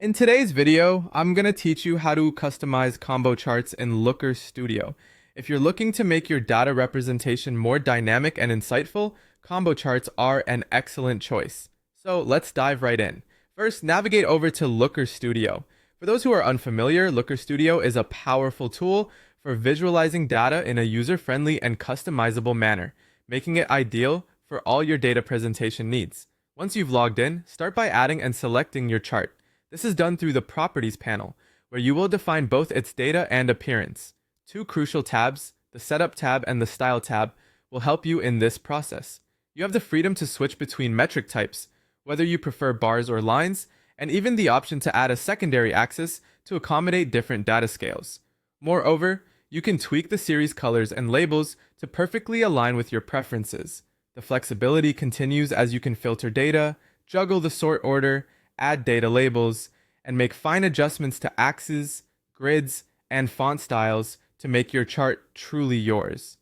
In today's video, I'm going to teach you how to customize combo charts in Looker Studio. If you're looking to make your data representation more dynamic and insightful, combo charts are an excellent choice. So let's dive right in. First, navigate over to Looker Studio. For those who are unfamiliar, Looker Studio is a powerful tool for visualizing data in a user-friendly and customizable manner, making it ideal for all your data presentation needs. Once you've logged in, start by adding and selecting your chart. This is done through the Properties panel, where you will define both its data and appearance. Two crucial tabs, the Setup tab and the Style tab, will help you in this process. You have the freedom to switch between metric types, whether you prefer bars or lines, and even the option to add a secondary axis to accommodate different data scales. Moreover, you can tweak the series colors and labels to perfectly align with your preferences. The flexibility continues as you can filter data, juggle the sort order, add data labels, and make fine adjustments to axes, grids, and font styles to make your chart truly yours.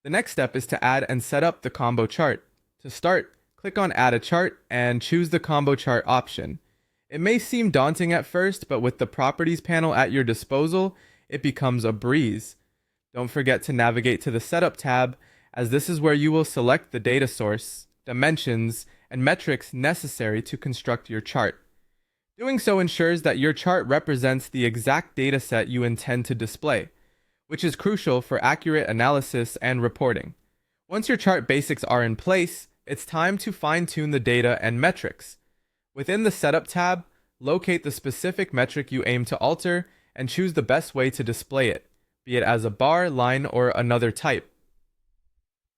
The next step is to add and set up the combo chart. To start, click on Add a Chart and choose the combo chart option. It may seem daunting at first, but with the Properties panel at your disposal, it becomes a breeze. Don't forget to navigate to the Setup tab, as this is where you will select the data source, dimensions, and metrics necessary to construct your chart. Doing so ensures that your chart represents the exact data set you intend to display, which is crucial for accurate analysis and reporting. Once your chart basics are in place, it's time to fine-tune the data and metrics. Within the Setup tab, locate the specific metric you aim to alter and choose the best way to display it, be it as a bar, line, or another type.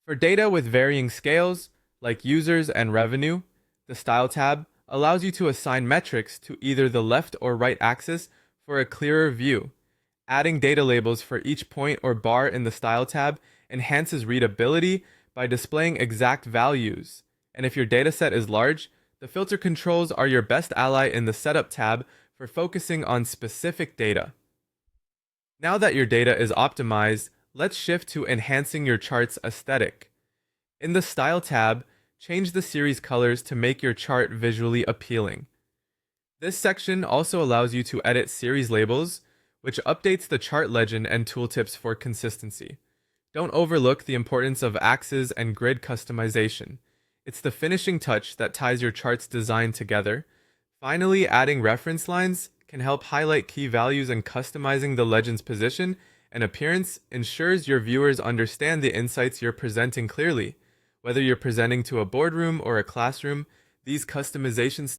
For data with varying scales, like users and revenue, the Style tab allows you to assign metrics to either the left or right axis for a clearer view. Adding data labels for each point or bar in the Style tab enhances readability by displaying exact values. And if your dataset is large, the filter controls are your best ally in the Setup tab for focusing on specific data. Now that your data is optimized, let's shift to enhancing your chart's aesthetic. In the Style tab, change the series colors to make your chart visually appealing. This section also allows you to edit series labels, which updates the chart legend and tooltips for consistency. Don't overlook the importance of axes and grid customization. It's the finishing touch that ties your chart's design together. Finally, adding reference lines can help highlight key values, and customizing the legend's position and appearance ensures your viewers understand the insights you're presenting clearly. Whether you're presenting to a boardroom or a classroom, these customizations